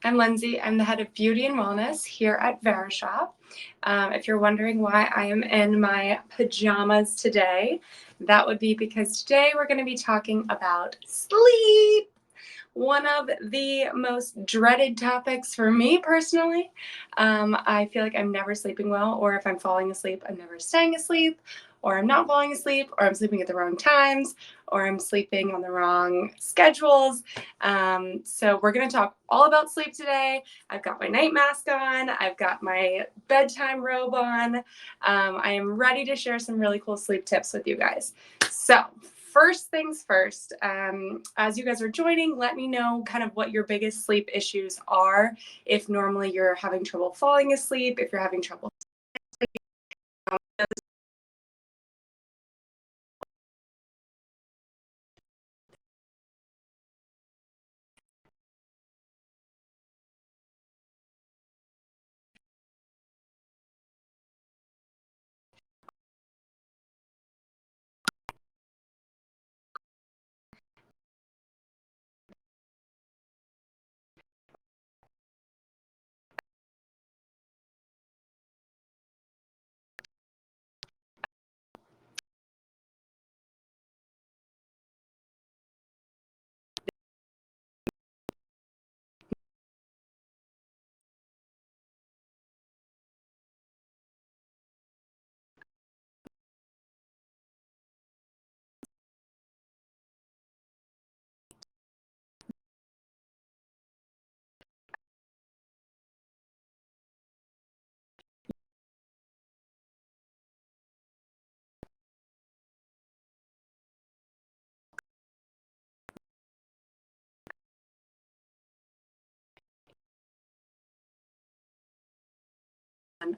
I'm Lindsay. I'm the head of beauty and wellness here at Verishop. If you're wondering why I am in my pajamas today, that would be because today we're going to be talking about sleep. One of the most dreaded topics for me personally. I feel like I'm never sleeping well, or if I'm falling asleep, I'm never staying asleep, or I'm not falling asleep, or I'm sleeping at the wrong times, or I'm sleeping on the wrong schedules. So we're going to talk all about sleep today. I've got my night mask on. I've got my bedtime robe on. I am ready to share some really cool sleep tips with you guys. So first things first, as you guys are joining, let me know kind of what your biggest sleep issues are. If normally you're having trouble falling asleep, if you're having trouble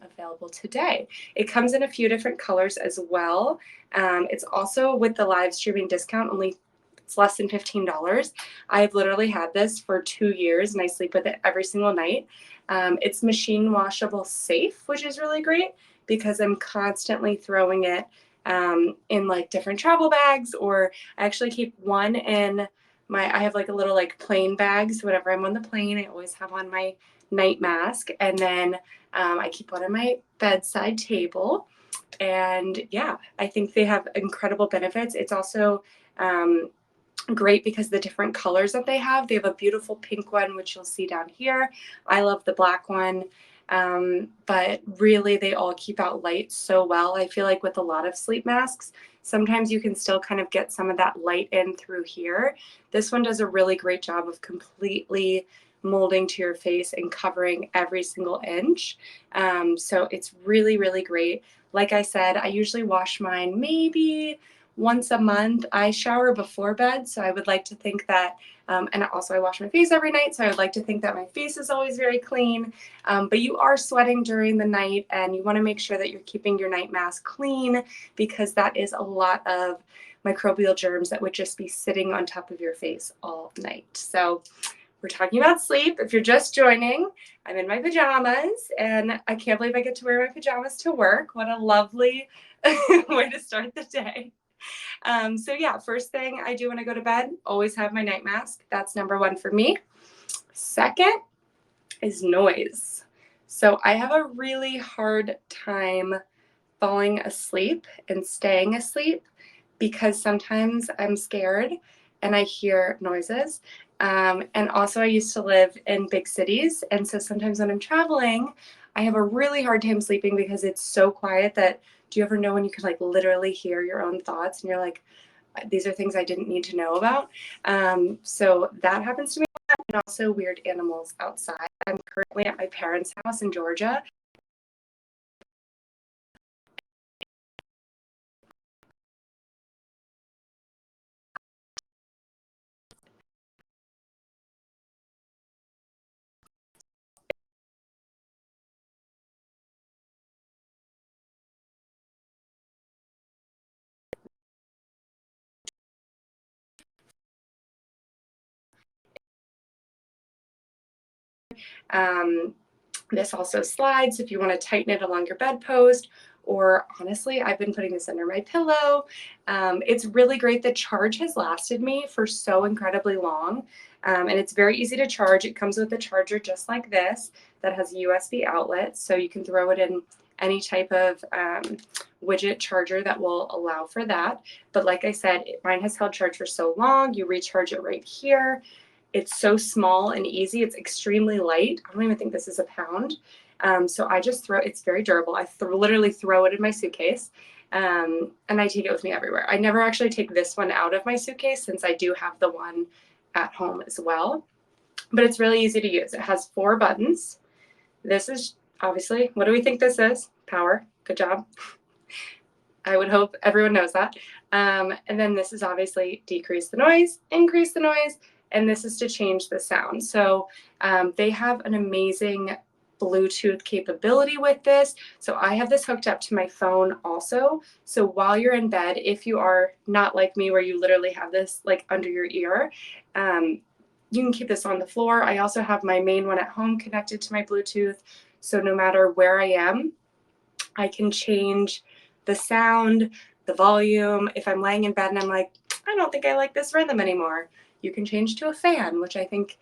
available today. It comes in a few different colors as well. It's also with the live streaming discount, it's less than $15. I've literally had this for 2 years and I sleep with it every single night. It's machine washable safe, which is really great because I'm constantly throwing it in like different travel bags, or I actually keep one in I have like a little like plane bag. So whenever I'm on the plane, I always have on my night mask. And then I keep one on my bedside table. And yeah, I think they have incredible benefits. It's also great because the different colors that they have a beautiful pink one, which you'll see down here. I love the black one. But really they all keep out light so well. I feel like with a lot of sleep masks, sometimes you can still kind of get some of that light in through here. This one does a really great job of completely molding to your face and covering every single inch. So it's really, really great. Like I said, I usually wash mine maybe once a month. I shower before bed, so I would like to think that, and also I wash my face every night, so I would like to think that my face is always very clean. But you are sweating during the night, and you want to make sure that you're keeping your night mask clean, because that is a lot of microbial germs that would just be sitting on top of your face all night. So we're talking about sleep. If you're just joining, I'm in my pajamas, and I can't believe I get to wear my pajamas to work. What a lovely way to start the day. So yeah, first thing I do when I go to bed, always have my night mask. That's number one for me. Second is noise. So I have a really hard time falling asleep and staying asleep because sometimes I'm scared and I hear noises. And also I used to live in big cities. And so sometimes when I'm traveling, I have a really hard time sleeping because it's so quiet that, do you ever know when you can like literally hear your own thoughts and you're like, these are things I didn't need to know about. So that happens to me a lot, and also weird animals outside. I'm currently at my parents' house in Georgia. This also slides if you want to tighten it along your bedpost, or honestly, I've been putting this under my pillow. It's really great. The charge has lasted me for so incredibly long, and it's very easy to charge. It comes with a charger just like this that has a USB outlet, so you can throw it in any type of widget charger that will allow for that. But like I said, mine has held charge for so long. You recharge it right here. It's so small and easy. It's extremely light. I don't even think this is a pound. So I just throw, it's very durable. I literally throw it in my suitcase, and I take it with me everywhere. I never actually take this one out of my suitcase since I do have the one at home as well. But it's really easy to use. It has 4 buttons. This is obviously, what do we think this is? Power. Good job. I would hope everyone knows that. And then this is obviously decrease the noise, increase the noise, and this is to change the sound. So they have an amazing Bluetooth capability with this. So I have this hooked up to my phone also. So while you're in bed, if you are not like me where you literally have this like under your ear, you can keep this on the floor. I also have my main one at home connected to my Bluetooth. So no matter where I am, I can change the sound, the volume. If I'm laying in bed and I'm like, I don't think I like this rhythm anymore, you can change to a fan, which I think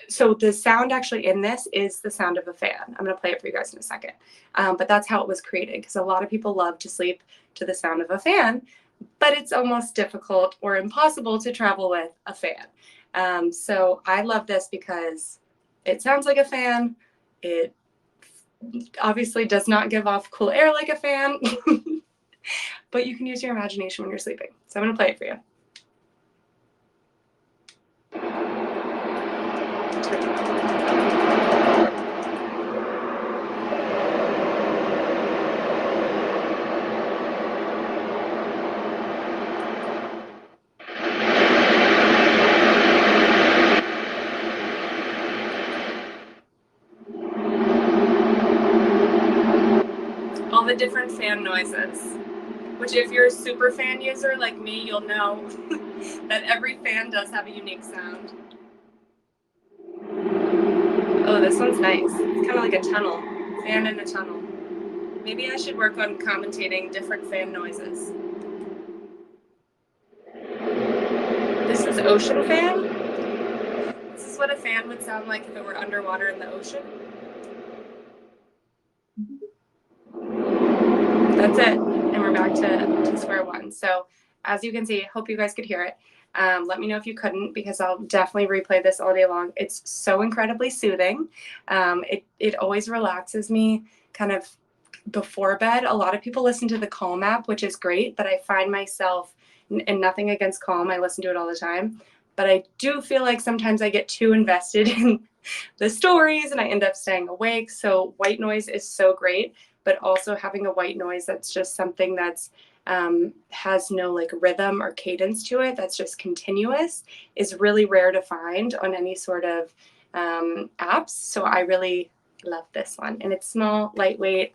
so the sound actually in this is the sound of a fan. I'm going to play it for you guys in a second. But that's how it was created, because a lot of people love to sleep to the sound of a fan, but it's almost difficult or impossible to travel with a fan. So I love this because it sounds like a fan. It obviously does not give off cool air like a fan, but you can use your imagination when you're sleeping. So I'm going to play it for you. All the different fan noises, which if you're a super fan user like me, you'll know that every fan does have a unique sound. Oh, this one's nice. It's kind of like a tunnel, fan in a tunnel. Maybe I should work on commentating different fan noises. This is ocean fan. This is what a fan would sound like if it were underwater in the ocean. That's it. And we're back to square one. So as you can see, hope you guys could hear it. Let me know if you couldn't, because I'll definitely replay this all day long. It's so incredibly soothing. It always relaxes me kind of before bed. A lot of people listen to the Calm app, which is great, but I find myself, and nothing against Calm, I listen to it all the time, but I do feel like sometimes I get too invested in the stories and I end up staying awake. So white noise is so great, but also having a white noise that's just something that's has no like rhythm or cadence to it, that's just continuous, is really rare to find on any sort of apps. So I really love this one, and it's small, lightweight,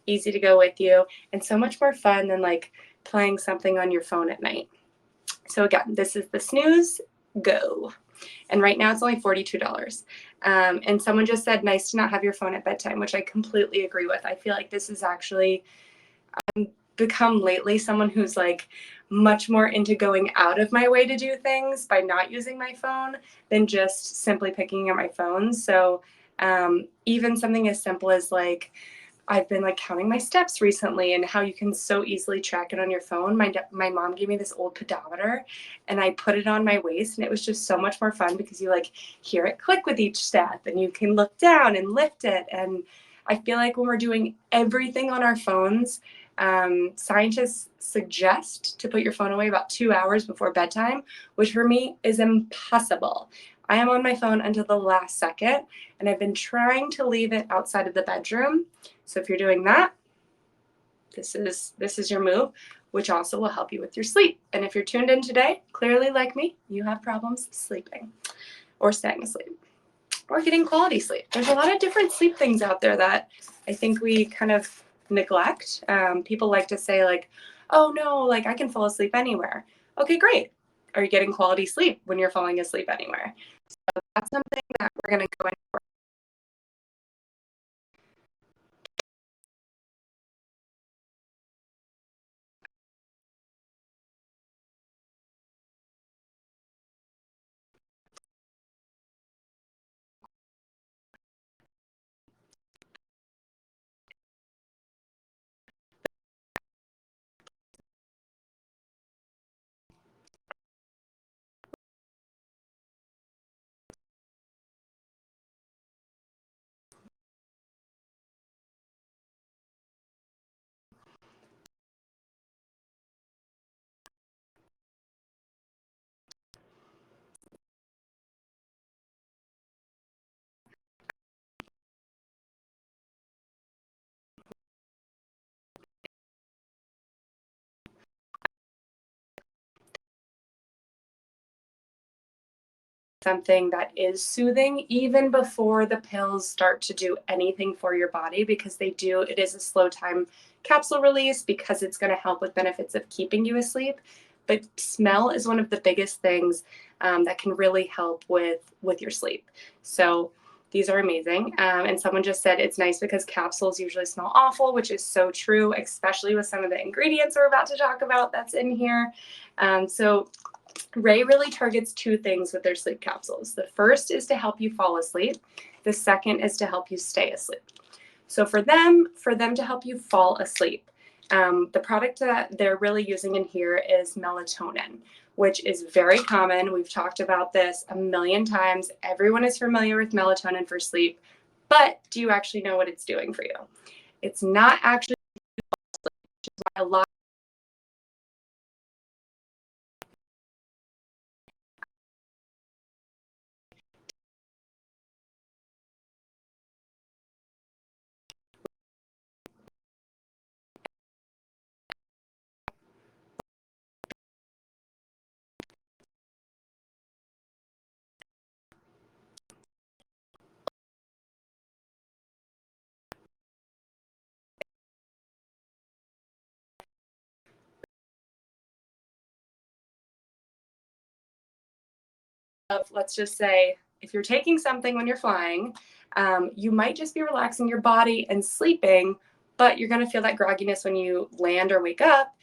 easy to go with you, and so much more fun than like playing something on your phone at night. So again, this is the Snooze Go, and right now it's only $42. And someone just said, nice to not have your phone at bedtime, which I completely agree with. I feel like this is actually become lately someone who's like much more into going out of my way to do things by not using my phone than just simply picking up my phone. So even something as simple as like, I've been like counting my steps recently, and how you can so easily track it on your phone. My mom gave me this old pedometer, and I put it on my waist, and it was just so much more fun because you like hear it click with each step, and you can look down and lift it. And I feel like when we're doing everything on our phones, scientists suggest to put your phone away about 2 hours before bedtime, which for me is impossible. I am on my phone until the last second, and I've been trying to leave it outside of the bedroom. So if you're doing that, this is your move, which also will help you with your sleep. And if you're tuned in today, clearly like me, you have problems sleeping or staying asleep or getting quality sleep. There's a lot of different sleep things out there that I think we kind of neglect. People like to say like, oh no, like I can fall asleep anywhere. Okay, great. Are you getting quality sleep when you're falling asleep anywhere? So that's something that we're going to go into something that is soothing even before the pills start to do anything for your body, because it is a slow time capsule release because it's going to help with benefits of keeping you asleep. But smell is one of the biggest things that can really help with your sleep. So these are amazing. And someone just said it's nice because capsules usually smell awful, which is so true, especially with some of the ingredients we're about to talk about that's in here. So Ray really targets two things with their sleep capsules. The first is to help you fall asleep. The second is to help you stay asleep. So for them to help you fall asleep, the product that they're really using in here is melatonin, which is very common. We've talked about this a million times. Everyone is familiar with melatonin for sleep, but do you actually know what it's doing for you? It's not actually a lot of, let's just say, if you're taking something when you're flying, you might just be relaxing your body and sleeping, but you're going to feel that grogginess when you land or wake up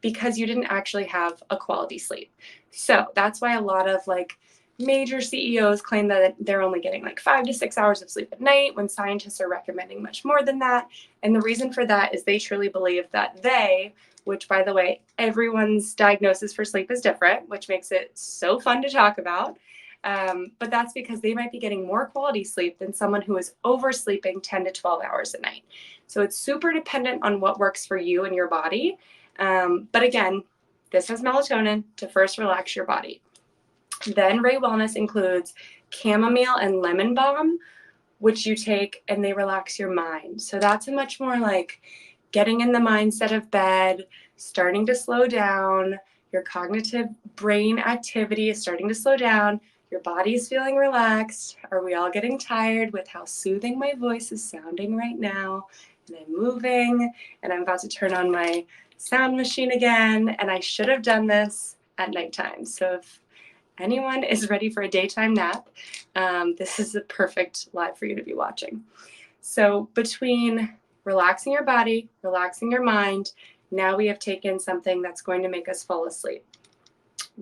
because you didn't actually have a quality sleep. So that's why a lot of like major CEOs claim that they're only getting like 5 to 6 hours of sleep at night when scientists are recommending much more than that. And the reason for that is they truly believe that which by the way, everyone's diagnosis for sleep is different, which makes it so fun to talk about. But that's because they might be getting more quality sleep than someone who is oversleeping 10 to 12 hours a night. So it's super dependent on what works for you and your body. But again, this has melatonin to first relax your body. Then Ray Wellness includes chamomile and lemon balm, which you take and they relax your mind. So that's a much more like getting in the mindset of bed, starting to slow down, your cognitive brain activity is starting to slow down, your body is feeling relaxed. Are we all getting tired with how soothing my voice is sounding right now? And I'm moving, and I'm about to turn on my sound machine again, and I should have done this at nighttime. So if anyone is ready for a daytime nap, this is the perfect live for you to be watching. So between relaxing your body, relaxing your mind, now we have taken something that's going to make us fall asleep.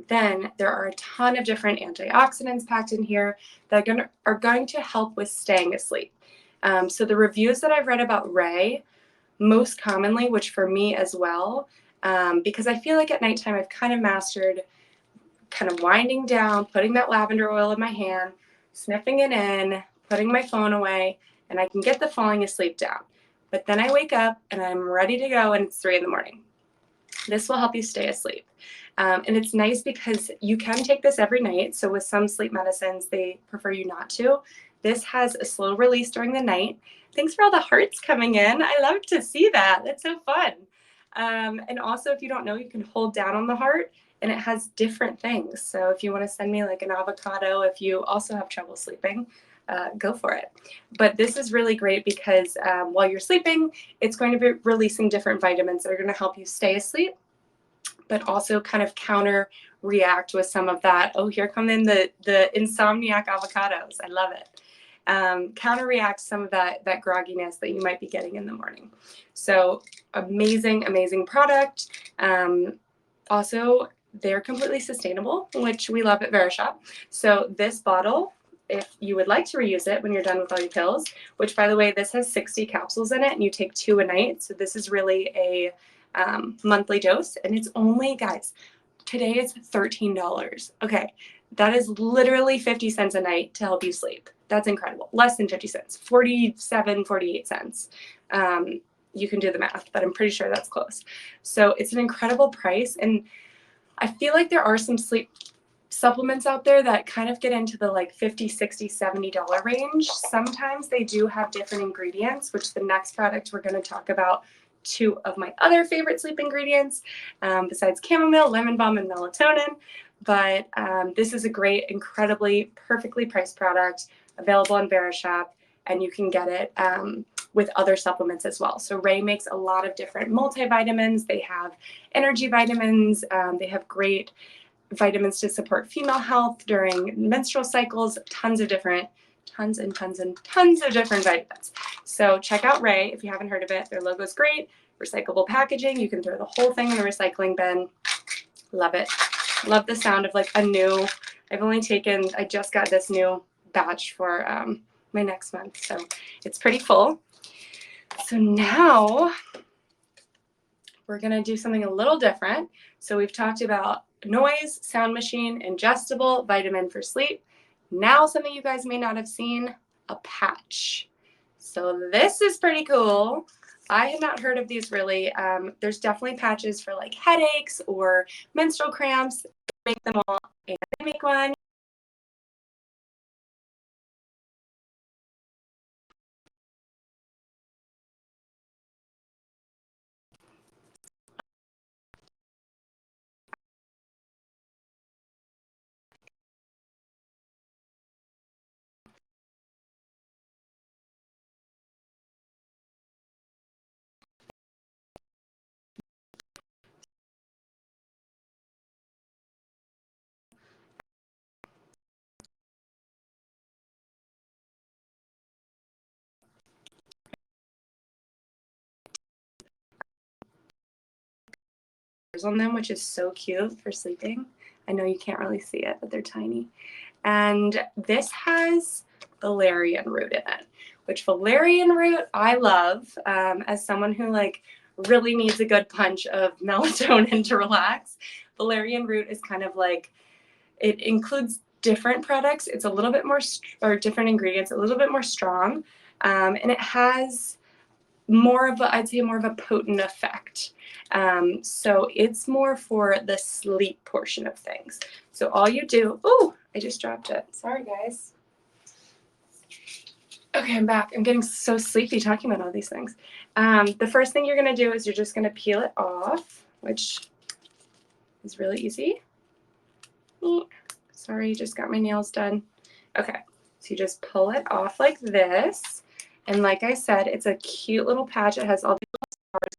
Then there are a ton of different antioxidants packed in here that are going to help with staying asleep. So the reviews that I've read about Ray, most commonly, which for me as well, because I feel like at nighttime I've kind of mastered kind of winding down, putting that lavender oil in my hand, sniffing it in, putting my phone away, and I can get the falling asleep down. But then I wake up and I'm ready to go and it's 3 in the morning. This will help you stay asleep. And it's nice because you can take this every night. So with some sleep medicines, they prefer you not to. This has a slow release during the night. Thanks for all the hearts coming in. I love to see that. That's so fun. And also, if you don't know, you can hold down on the heart and it has different things. So if you want to send me like an avocado, if you also have trouble sleeping, go for it. But this is really great because while you're sleeping, it's going to be releasing different vitamins that are going to help you stay asleep, but also kind of counter react with some of that. Oh, here come in the insomniac avocados. I love it. Counter react some of that grogginess that you might be getting in the morning. So amazing, amazing product. Also, they're completely sustainable, which we love at Verishop. So this bottle, if you would like to reuse it when you're done with all your pills, which by the way, this has 60 capsules in it and you take 2 a night. So this is really a monthly dose, and it's only, guys, today it's $13. Okay, that is literally 50 cents a night to help you sleep. That's incredible. Less than 50 cents, 47, 48 cents. You can do the math, but I'm pretty sure that's close. So it's an incredible price. And I feel like there are some sleep supplements out there that kind of get into the like $50, $60, $70 range. Sometimes they do have different ingredients, which the next product we're going to talk about 2 of my other favorite sleep ingredients, besides chamomile, lemon balm, and melatonin. but this is a great, incredibly, perfectly priced product available on Verishop, and you can get it with other supplements as well. So Ray makes a lot of different multivitamins. They have energy vitamins. They have great vitamins to support female health during menstrual cycles, tons and tons of different vitamins. So check out Ray if you haven't heard of it. Their logo is great. Recyclable packaging. You can throw the whole thing in the recycling bin. Love it. Love the sound of like a new, I just got this new batch for my next month. So it's pretty full. So now we're going to do something a little different. So we've talked about noise, sound machine, ingestible, vitamin for sleep. Now something you guys may not have seen, a patch. So this is pretty cool. I had not heard of these really. There's definitely patches for like headaches or menstrual cramps. They make them all, and I make one. On them, which is so cute for sleeping. I know you can't really see it, but they're tiny. And this has valerian root in it, which valerian root I love as someone who like really needs a good punch of melatonin to relax. Valerian root is kind of like, it includes different products. It's a little bit more, or different ingredients, a little bit more strong. And it has more of a, I'd say more of a potent effect. So it's more for the sleep portion of things. So all you do, oh, I just dropped it. Sorry, guys. Okay, I'm back. I'm getting so sleepy talking about all these things. The first thing you're going to do is you're just going to peel it off, which is really easy. Sorry, just got my nails done. Okay, so you just pull it off like this. And like I said, it's a cute little patch. It has all these little stars.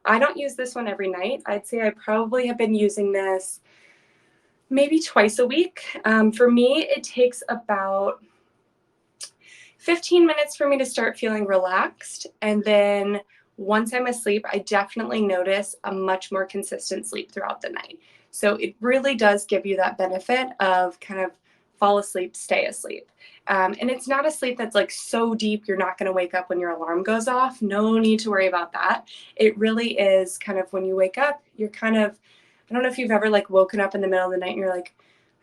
I don't use this one every night. I'd say I probably have been using this maybe twice a week. For me, it takes about 15 minutes for me to start feeling relaxed. And then once I'm asleep, I definitely notice a much more consistent sleep throughout the night. So it really does give you that benefit of kind of fall asleep, stay asleep. And it's not a sleep that's like so deep you're not going to wake up when your alarm goes off. No need to worry about that. It really is kind of when you wake up, you're kind of, I don't know if you've ever like woken up in the middle of the night and you're like,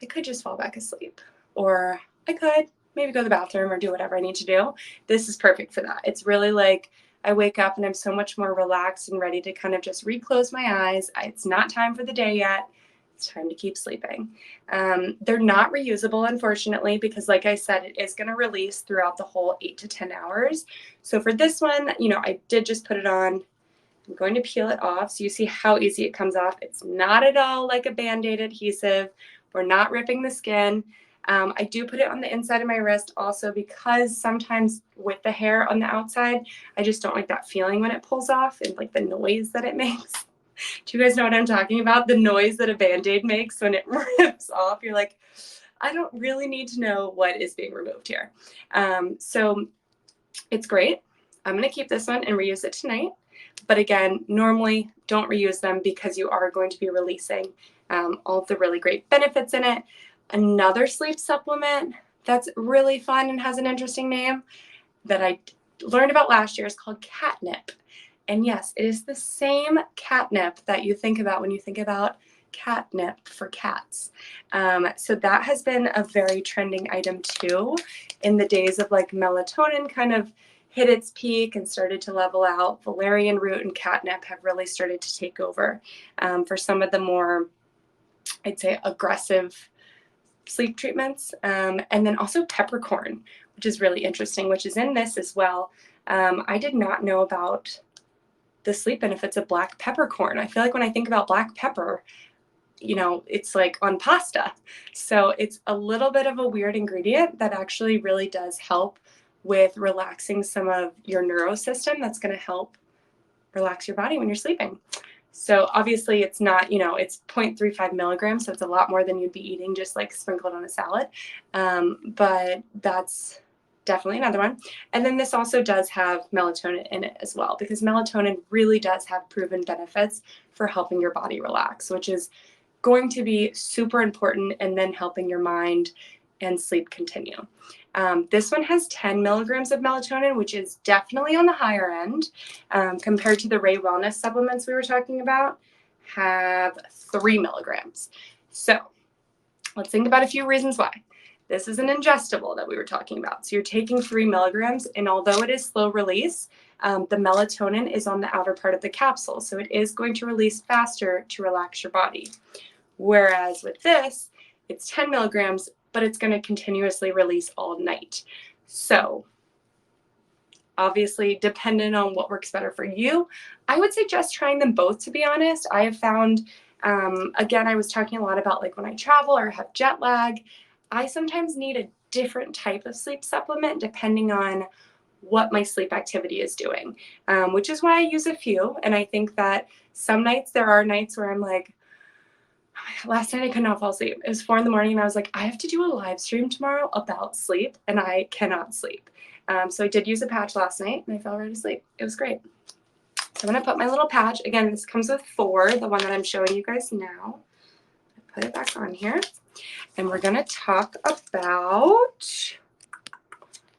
I could just fall back asleep, or I could maybe go to the bathroom or do whatever I need to do. This is perfect for that. It's really like I wake up and I'm so much more relaxed and ready to kind of just reclose my eyes. It's not time for the day yet. It's time to keep sleeping. They're not reusable, unfortunately, because like I said, it is going to release throughout the whole 8 to 10 hours. So for this one, you know, I did just put it on. I'm going to peel it off so you see how easy it comes off. It's not at all like a Band-Aid adhesive. We're not ripping the skin. I do put it on the inside of my wrist also because sometimes with the hair on the outside, I just don't like that feeling when it pulls off and like the noise that it makes. Do you guys know what I'm talking about? The noise that a Band-Aid makes when it rips off. You're like, I don't really need to know what is being removed here. So it's great. I'm going to keep this one and reuse it tonight. But again, normally don't reuse them because you are going to be releasing all of the really great benefits in it. Another sleep supplement that's really fun and has an interesting name that I learned about last year is called catnip. And yes, it is the same catnip that you think about when you think about catnip for cats. So that has been a very trending item too. In the days of like melatonin kind of hit its peak and started to level out, valerian root and catnip have really started to take over for some of the more, I'd say, aggressive sleep treatments. And then also peppercorn, which is really interesting, which is in this as well. I did not know about the sleep benefits of black peppercorn. I feel like when I think about black pepper, you know, it's like on pasta. So it's a little bit of a weird ingredient that actually really does help with relaxing some of your neurosystem. That's going to help relax your body when you're sleeping. So obviously it's not, you know, it's 0.35 milligrams. So it's a lot more than you'd be eating just like sprinkled on a salad. But that's definitely another one. And then this also does have melatonin in it as well, because melatonin really does have proven benefits for helping your body relax, which is going to be super important, and then helping your mind and sleep continue. This one has 10 milligrams of melatonin, which is definitely on the higher end compared to the Ray Wellness supplements we were talking about, have 3 milligrams. So let's think about a few reasons why. This is an ingestible that we were talking about. So you're taking 3 milligrams, and although it is slow release, the melatonin is on the outer part of the capsule. So it is going to release faster to relax your body. Whereas with this, it's 10 milligrams, but it's going to continuously release all night. So obviously, dependent on what works better for you, I would suggest trying them both, to be honest. I have found, again, I was talking a lot about like when I travel or have jet lag, I sometimes need a different type of sleep supplement depending on what my sleep activity is doing, which is why I use a few. And I think that some nights, there are nights where I'm like, last night I could not fall asleep. It was 4 a.m. and I was like, I have to do a live stream tomorrow about sleep and I cannot sleep. So I did use a patch last night and I fell right asleep. It was great. So I'm going to put my little patch. Again, this comes with 4, the one that I'm showing you guys now. Put it back on here. And we're going to talk about,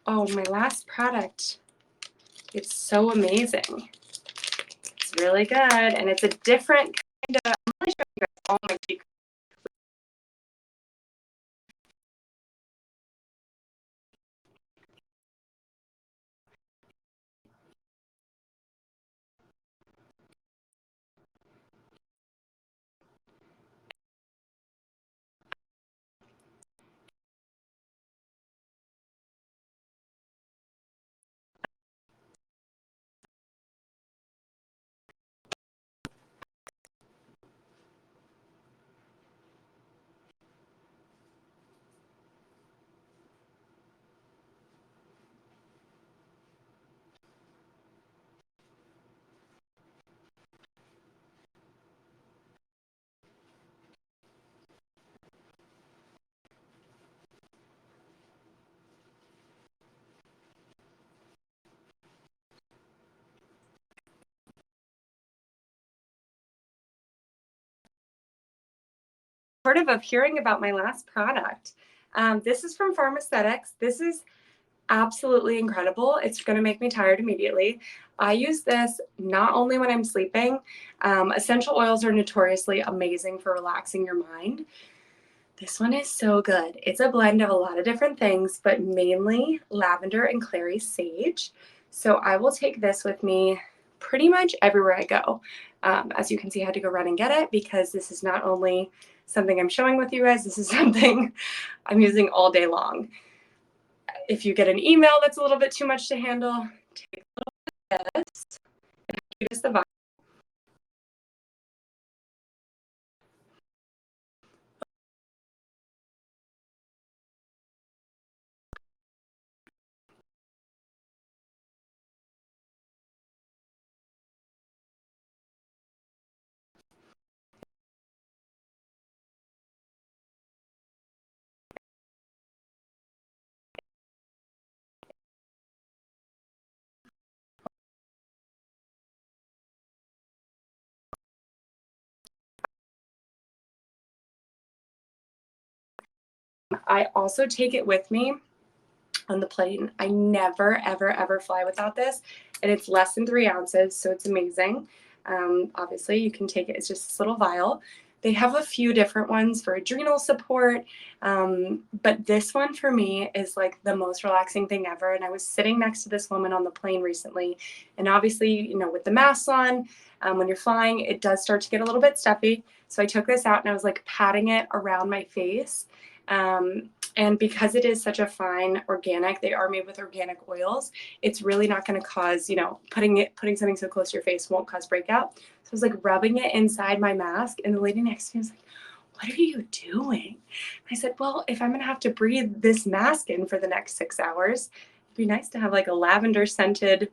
oh, my last product. It's so amazing. It's really good. And it's a different kind of, I'm really showing you guys all my cheek. Of hearing about my last product. This is from Pharmaceutics. This is absolutely incredible. It's going to make me tired immediately. I use this not only when I'm sleeping. Essential oils are notoriously amazing for relaxing your mind. This one is so good. It's a blend of a lot of different things, but mainly lavender and clary sage. So I will take this with me pretty much everywhere I go. As you can see, I had to go run and get it because this is not only something I'm showing with you guys, this is something I'm using all day long. If you get an email that's a little bit too much to handle, take a little bit of this. Use the I also take it with me on the plane. I never, ever, ever fly without this. And it's less than 3 ounces, so it's amazing. Obviously, you can take it. It's just this little vial. They have a few different ones for adrenal support, but this one for me is like the most relaxing thing ever. And I was sitting next to this woman on the plane recently, and obviously, you know, with the mask on, when you're flying, it does start to get a little bit stuffy. So I took this out and I was like patting it around my face. And because it is such a fine organic, they are made with organic oils, it's really not going to cause, you know, putting something so close to your face won't cause breakout. So I was like rubbing it inside my mask, and the lady next to me was like, "What are you doing?" I said, "Well, if I'm going to have to breathe this mask in for the next 6 hours, it'd be nice to have like a lavender scented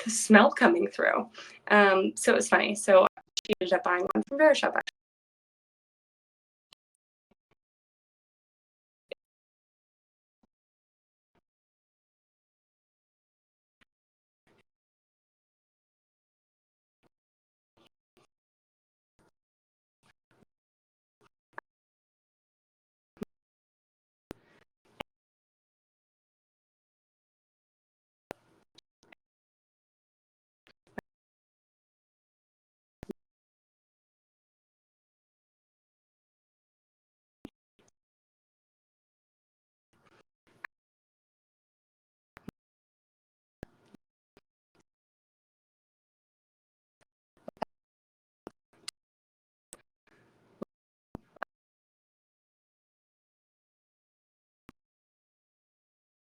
smell coming through." So it was funny. So she ended up buying one from Verishop.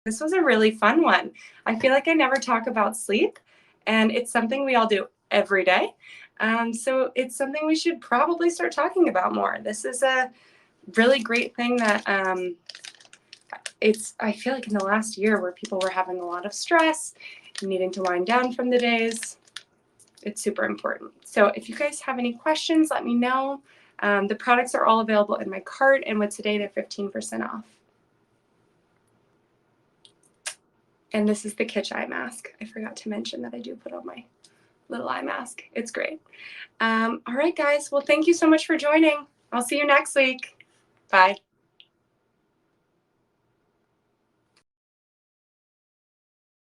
This was a really fun one. I feel like I never talk about sleep, and it's something we all do every day. So it's something we should probably start talking about more. This is a really great thing that I feel like in the last year where people were having a lot of stress, needing to wind down from the days, it's super important. So if you guys have any questions, let me know. The products are all available in my cart, and with today, they're 15% off. And this is the Kitsch eye mask. I forgot to mention that I do put on my little eye mask. It's great. All right, guys. Well, thank you so much for joining. I'll see you next week. Bye.